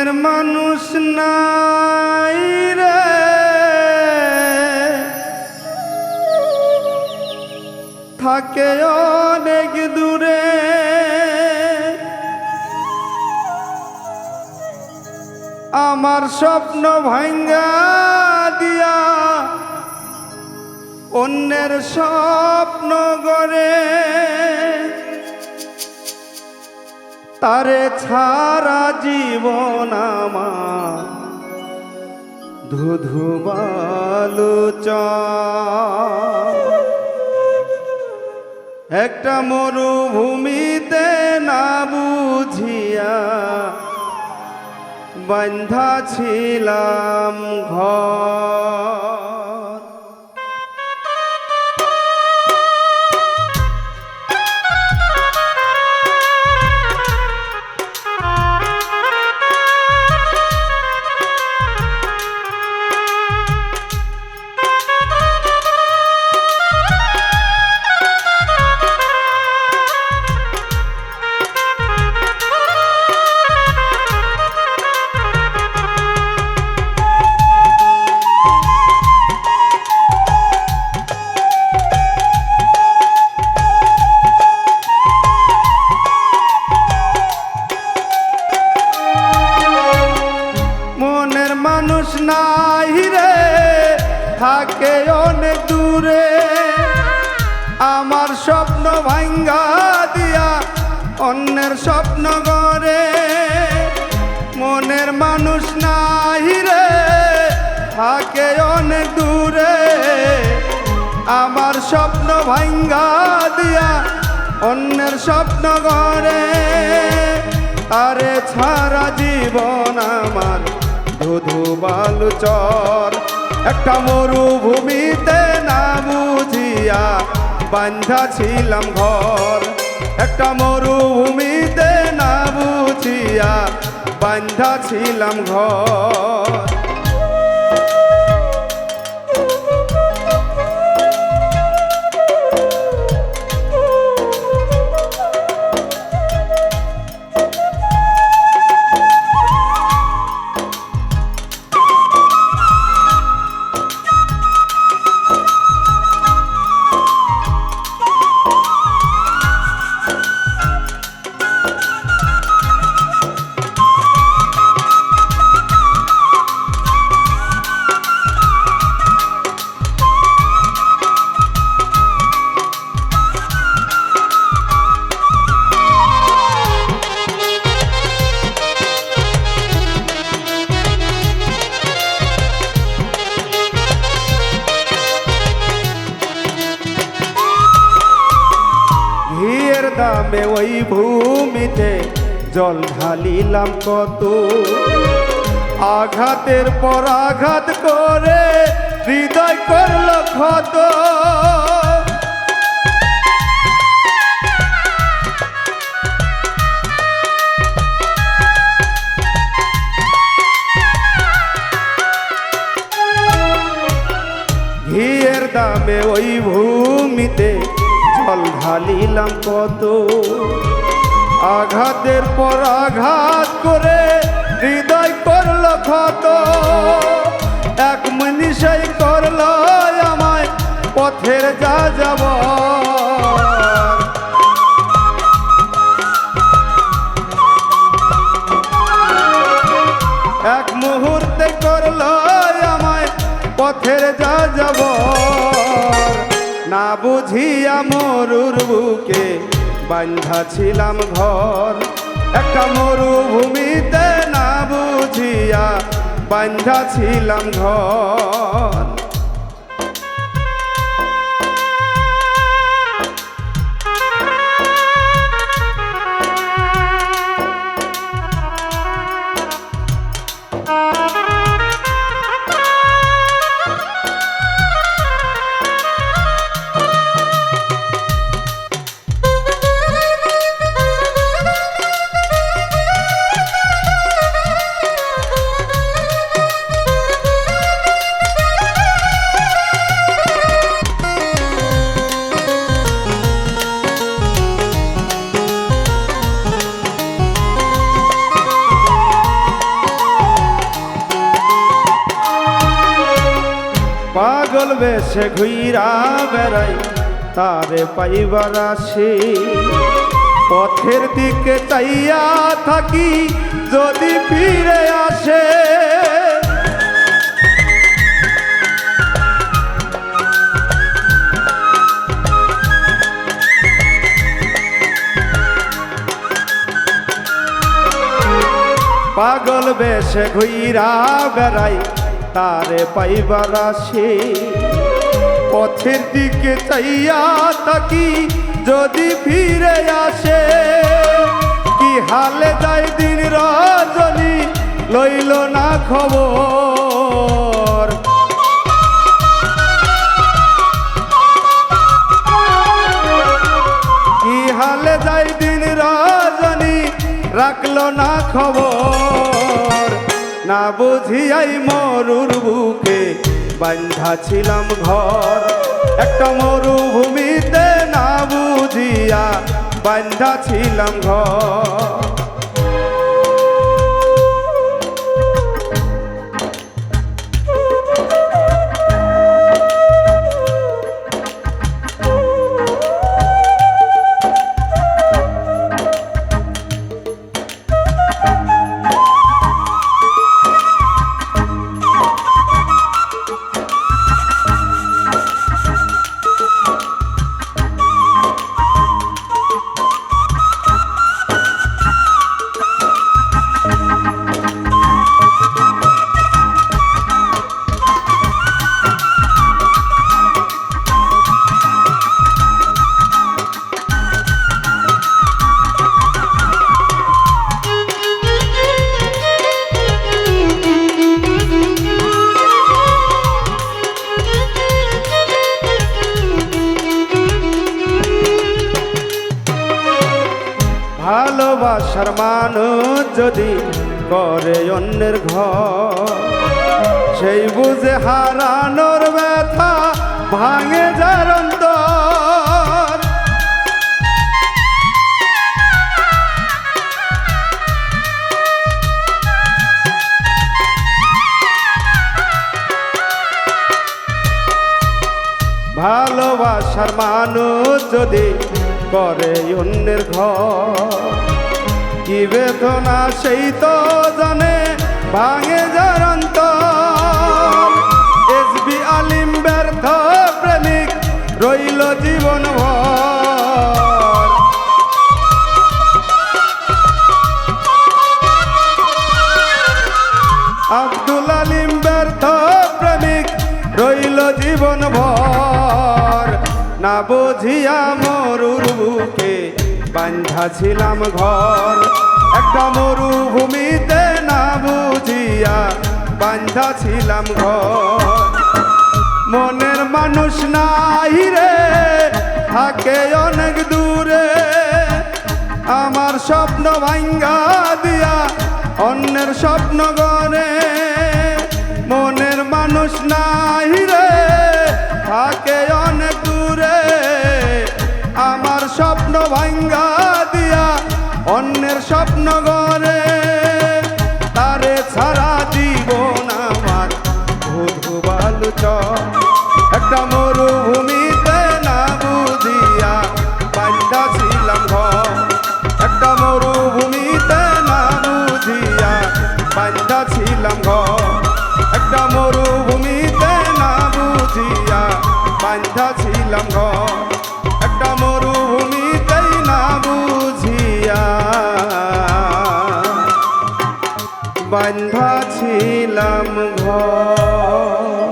মনের মানুষ নাই রে, থাকে অনেক দূরে। আমার স্বপ্ন ভাঙ্গা দিয়া অন্যের স্বপ্ন গড়ে, তারে ছাড়া জীবন আমার ধুধু বালুচর। একটা মরুভূমিতে না বুঝিয়া বান্ধা ছিলাম ঘর। মানুষ নাই রে, থাকে অনেক দূরে। আমার স্বপ্ন ভাঙ্গা দিয়া অন্যের স্বপ্ন গড়ে, মনের মানুষ নাই রে, থাকে অনেক দূরে। আমার স্বপ্ন ভাঙ্গা দিয়া অন্যের স্বপ্ন গড়ে, তারে ছাড়া জীবন আমার ধুধু বালুচর। একটা মরুভূমিতে না বুঝিয়া বান্ধা ছিলাম ঘর। একটা মরুভূমিতে না বুঝিয়া বান্ধা ছিলাম ঘর। দামে ওই ভূমিতে জল ঢালিলাম কত, আঘাতের পর আঘাত করে হৃদয় করল ক্ষত। ঘিয়ের দামে ওই ভূমিতে জল ঢালিলাম কত, আঘাতের পর আঘাত করে হৃদয় করল ক্ষত। এক মনীষাই করল আমায় পথের যা যাব, এক মুহূর্তে করল আমায় পথের যা যাব। না বুঝিয়া মরুর বুকে বান্ধা ছিলাম ঘর। একটা মরুভূমিতে না বুঝিয়া বান্ধা ছিলাম ঘর। পাগল বেশে ঘুইরা বেড়াই তারে পাইবার আসি পথের দিকে চাইয়া থাকি যদি ফিরে আসে পাগল বেশে ঘুইরা বেড়াই তারে পাইবার আসি পথের দিকে চাইয়া থাকি যদি ফিরে আসে কি হালে যায় দিন রজনী লইল না খবর কি হালে যায় দিন রজনী রাখলো না খবর না বুঝিয়াই মরুর বুকে বান্ধা ছিলাম ঘর একটা মরুভূমিতে না বুঝিয়া বান্ধা ছিলাম ঘর ভালোবাসার মানুষ যদি করে অন্যের ঘর সেই বুঝে হারানোর ব্যথা ভাঙে যার অন্তর ভালোবাসার মানুষ যদি করে অন্যের ঘর কি বেদনা সেই তো জানে ভাঙে যার অন্তর এসবি আলিম ব্যর্থ প্রেমিক রইল জীবন ভর আব্দুল আলিম ব্যর্থ প্রেমিক রইল জীবন ভর না বুঝিয়া মরুর বুকে বান্ধা ছিলাম ঘর একটা মরুভূমিতে না বুঝিয়া বান্ধা ছিলাম ঘর মনের মানুষ নাই রে থাকে অনেক দূরে আমার স্বপ্ন ভাঙ্গা দিয়া অন্যের স্বপ্ন গড়ে মনের মানুষ নাই রে থাকে অনেক দূরে আমার স্বপ্ন ভাঙ্গা দিয়া অন্যের স্বপ্ন গড়ে তারে ছাড়া জীবন আমার ধুধু বালু একটা মরুভূমিতে না বুঝিয়া বান্ধা ছিলাম ঘর একটা মরুভূমিতে না বুঝিয়া বান্ধা ছিলাম ঘর একটা মরুভূমিতে না বুঝিয়া বান্ধা ছিলাম ঘর একটা মরুভূমিতে না বুঝিয়া বান্ধা ছিলাম ঘর।